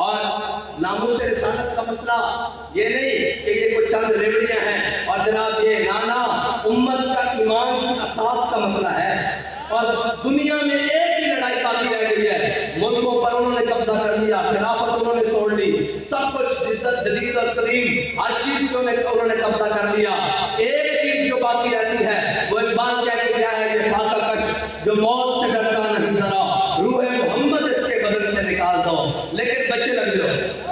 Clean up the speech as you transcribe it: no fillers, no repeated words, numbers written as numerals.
اور ناموس رسالت کا مسئلہ یہ نہیں کہ یہ کچھ چند ریوڑیاں ہیں، اور جناب یہ نانا امت کا ایمان کی اساس کا مسئلہ ہے۔ اور دنیا میں ایک ہی لڑائی باقی رہ گئی ہے، ملکوں پر انہوں نے قبضہ کر لیا، خلافت انہوں نے توڑ لی، سب کچھ جدید اور قدیم ہر چیز کو انہوں نے قبضہ کر لیا۔ ایک چیز جو باقی رہتی ہے وہ اقبال کہہ کے کیا ہے، یہ فاقہ کش جو موت سے ڈرتا نہیں ذرا، روح محمد اس کے بدن سے نکال دو۔ لیکن بچے لگ جاؤ